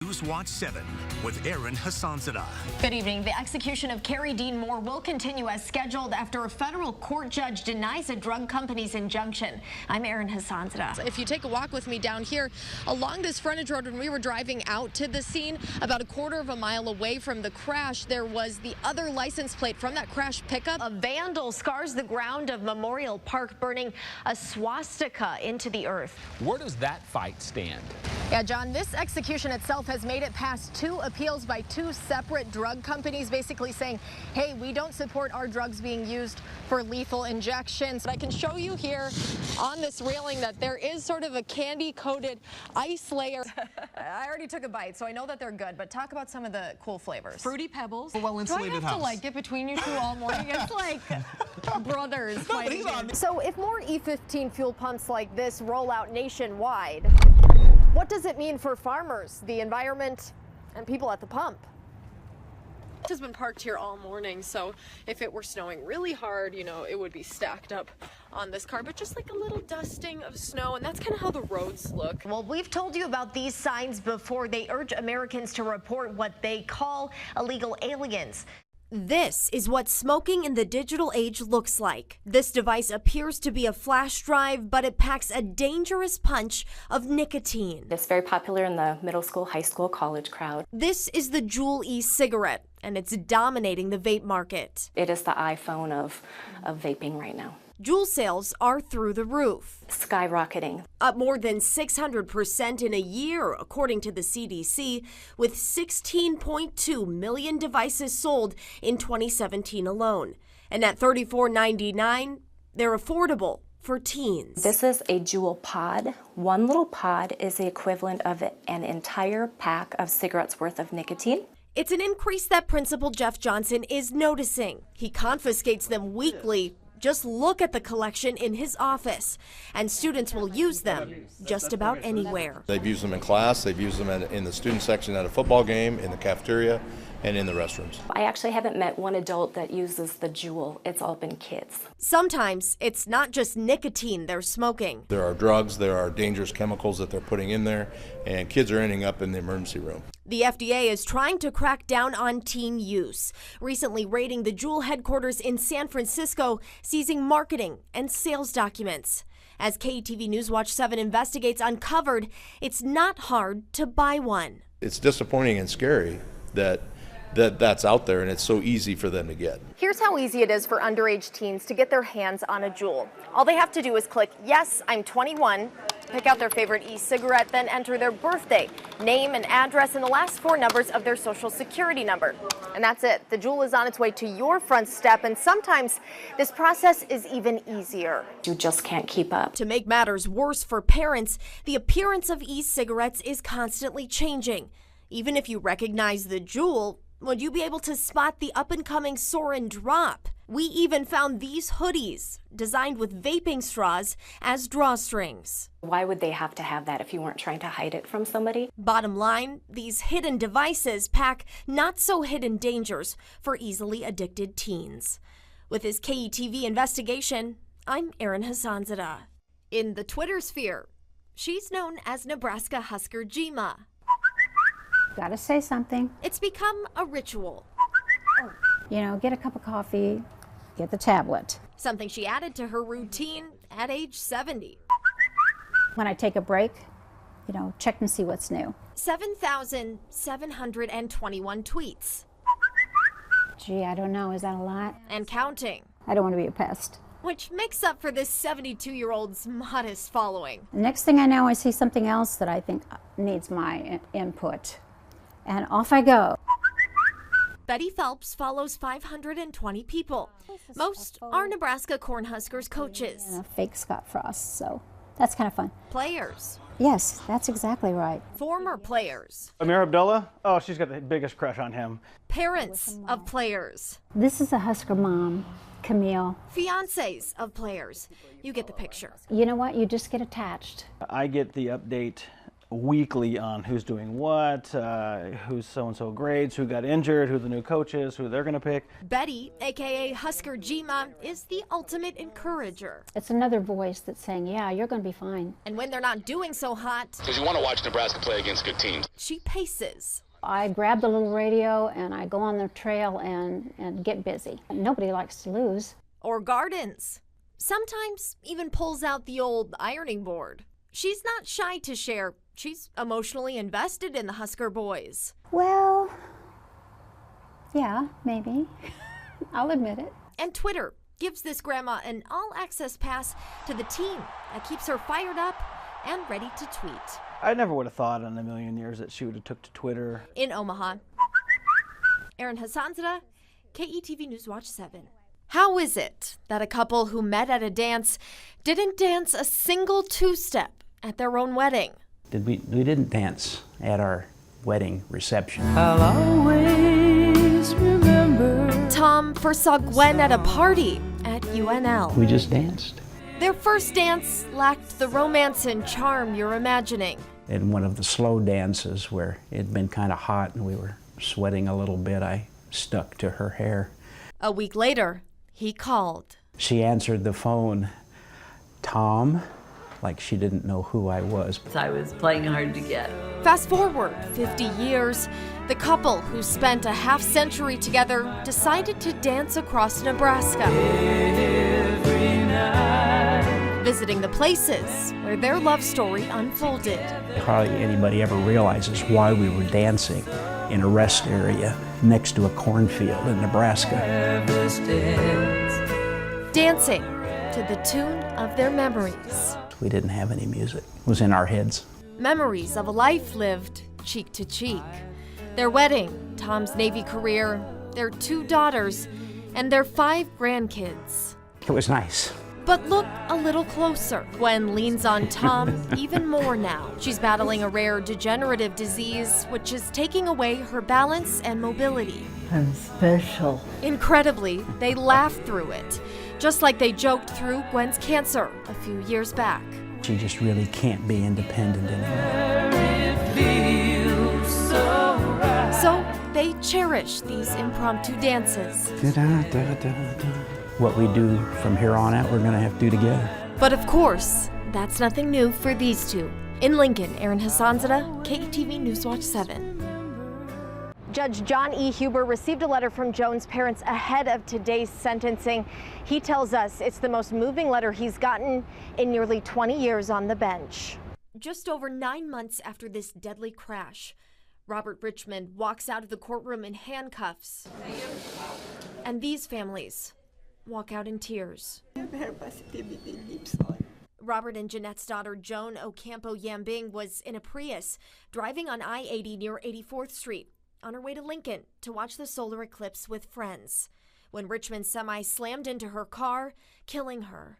Newswatch 7 with Erin Hassanzadeh. Good evening. The execution of Carrie Dean Moore will continue as scheduled after a federal court judge denies a drug company's injunction. I'm Erin Hassanzadeh. If you take a walk with me down here along this frontage road, when we were driving out to the scene, about a quarter of a mile away from the crash, there was the other license plate from that crash pickup. A vandal scars the ground of Memorial Park, burning a swastika into the earth. Where does that fight stand? Yeah, John, this execution itself has made it past 2 appeals by 2 separate drug companies, basically saying, hey, we don't support our drugs being used for lethal injections. I can show you here on this railing that there is sort of a candy-coated ice layer. I already took a bite, so I know that they're good, but talk about some of the cool flavors. Fruity Pebbles. Well-insulated house. Do I have to, like, get between you two all morning? It's like brothers fighting. So if more E15 fuel pumps like this roll out nationwide, what does it mean for farmers, the environment, and people at the pump? It has been parked here all morning, so if it were snowing really hard, you know, it would be stacked up on this car, but just like a little dusting of snow, and that's kind of how the roads look. Well, we've told you about these signs before. They urge Americans to report what they call illegal aliens. This is what smoking in the digital age looks like. This device appears to be a flash drive, but it packs a dangerous punch of nicotine. It's very popular in the middle school, high school, college crowd. This is the Juul e-cigarette, and it's dominating the vape market. It is the iPhone of vaping right now. Juul sales are through the roof, skyrocketing. Up more than 600% in a year, according to the CDC, with 16.2 million devices sold in 2017 alone. And at $34.99, they're affordable for teens. This is a Juul pod. One little pod is the equivalent of an entire pack of cigarettes worth of nicotine. It's an increase that Principal Jeff Johnson is noticing. He confiscates them weekly. Just look at the collection in his office, and students will use them just about anywhere. They've used them in class, they've used them in the student section at a football game, in the cafeteria, and in the restrooms. I actually haven't met one adult that uses the Juul. It's all been kids. Sometimes it's not just nicotine they're smoking. There are drugs, there are dangerous chemicals that they're putting in there, and kids are ending up in the emergency room. The FDA is trying to crack down on teen use, recently raiding the Juul headquarters in San Francisco, seizing marketing and sales documents. As KETV Newswatch 7 investigates uncovered, it's not hard to buy one. It's disappointing and scary that's out there, and it's so easy for them to get. Here's how easy it is for underage teens to get their hands on a Juul. All they have to do is click, yes, I'm 21, pick out their favorite e-cigarette, then enter their birthday, name and address, and the last 4 numbers of their social security number. And that's it. The Juul is on its way to your front step, and sometimes this process is even easier. You just can't keep up. To make matters worse for parents, the appearance of e-cigarettes is constantly changing. Even if you recognize the Juul, would you be able to spot the up-and-coming Soarin' Drop? We even found these hoodies, designed with vaping straws as drawstrings. Why would they have to have that if you weren't trying to hide it from somebody? Bottom line, these hidden devices pack not-so-hidden dangers for easily addicted teens. With this KETV investigation, I'm Erin Hassanzadeh. In the Twitter sphere, she's known as Nebraska Husker Jima. Gotta say something. It's become a ritual. You know, get a cup of coffee, get the tablet. Something she added to her routine at age 70. When I take a break, you know, check and see what's new. 7,721 tweets. Gee, I don't know, is that a lot? And counting. I don't want to be a pest. Which makes up for this 72-year-old's modest following. The next thing I know, I see something else that I think needs my input. And off I go. Betty Phelps follows 520 people. Most are Nebraska Cornhuskers coaches. And a fake Scott Frost, so that's kind of fun. Players. Yes, that's exactly right. Former players. Amir Abdullah? Oh, she's got the biggest crush on him. Parents of players. This is a Husker mom, Camille. Fiancés of players. You get the picture. You know what? You just get attached. I get the update weekly on who's doing what, who's so-and-so grades, who got injured, who the new coach is, who they're going to pick. Betty, aka Husker Jima, is the ultimate encourager. It's another voice that's saying, yeah, you're going to be fine. And when they're not doing so hot, Because you want to watch Nebraska play against good teams. she paces. I grab the little radio and I go on the trail and get busy. Nobody likes to lose. Or gardens. Sometimes even pulls out the old ironing board. She's not shy to share. She's emotionally invested in the Husker boys. Well, yeah, maybe. I'll admit it. And Twitter gives this grandma an all-access pass to the team that keeps her fired up and ready to tweet. I never would have thought in a million years that she would have took to Twitter. In Omaha, Erin Hassanzadeh, KETV Newswatch 7. How is it that a couple who met at a dance didn't dance a single two-step at their own wedding? We didn't dance at our wedding reception. I'll always remember. Tom first saw Gwen at a party at UNL. We just danced. Their first dance lacked the romance and charm you're imagining. In one of the slow dances where it'd been kind of hot and we were sweating a little bit, I stuck to her hair. A week later, he called. She answered the phone, Tom, like she didn't know who I was. I was playing hard to get. Fast forward 50 years, the couple who spent a half century together decided to dance across Nebraska. Visiting the places where their love story unfolded. Hardly anybody ever realizes why we were dancing in a rest area next to a cornfield in Nebraska. Dancing to the tune of their memories. We didn't have any music. It was in our heads. Memories of a life lived cheek to cheek. Their wedding, Tom's Navy career, their 2 daughters, and their 5 grandkids. It was nice. But look a little closer. Gwen leans on Tom even more now. She's battling a rare degenerative disease, which is taking away her balance and mobility. I'm special. Incredibly, they laugh through it, just like they joked through Gwen's cancer a few years back. She just really can't be independent anymore. So they cherish these impromptu dances. What we do from here on out, we're going to have to do together. But of course, that's nothing new for these two. In Lincoln, Erin Hassanzadeh, KETV Newswatch 7. Judge John E. Huber received a letter from Joan's parents ahead of today's sentencing. He tells us it's the most moving letter he's gotten in nearly 20 years on the bench. Just over 9 months after this deadly crash, Robert Richmond walks out of the courtroom in handcuffs. And these families walk out in tears. Robert and Jeanette's daughter, Joan Ocampo Yambing, was in a Prius driving on I-80 near 84th Street on her way to Lincoln to watch the solar eclipse with friends when Richmond's semi slammed into her car, killing her.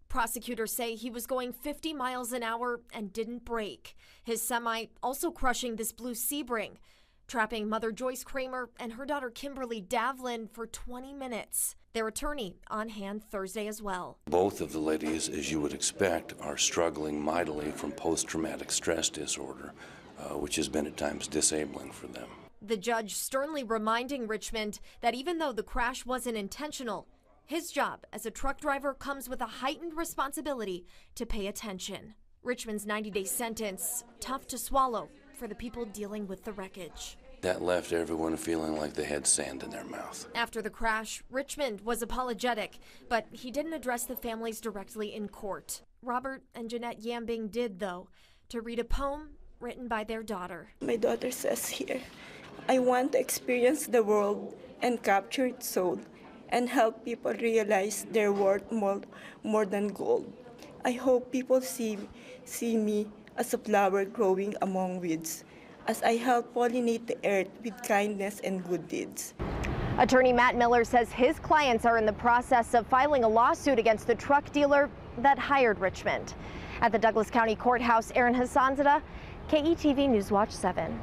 Prosecutors say he was going 50 miles an hour and didn't brake. His semi also crushing this blue Sebring, trapping mother Joyce Kramer and her daughter Kimberly Davlin for 20 minutes. Their attorney on hand Thursday as well. Both of the ladies, as you would expect, are struggling mightily from post-traumatic stress disorder, which has been at times disabling for them. The judge sternly reminding Richmond that even though the crash wasn't intentional, his job as a truck driver comes with a heightened responsibility to pay attention. Richmond's 90-day sentence, tough to swallow for the people dealing with the wreckage. That left everyone feeling like they had sand in their mouth. After the crash, Richmond was apologetic, but he didn't address the families directly in court. Robert and Jeanette Yambing did, though, to read a poem written by their daughter. My daughter says here, I want to experience the world and capture its soul and help people realize their worth more than gold. I hope people see me as a flower growing among weeds, as I help pollinate the earth with kindness and good deeds. Attorney Matt Miller says his clients are in the process of filing a lawsuit against the truck dealer that hired Richmond. At the Douglas County Courthouse, Erin Hassanzadeh, KETV Newswatch 7.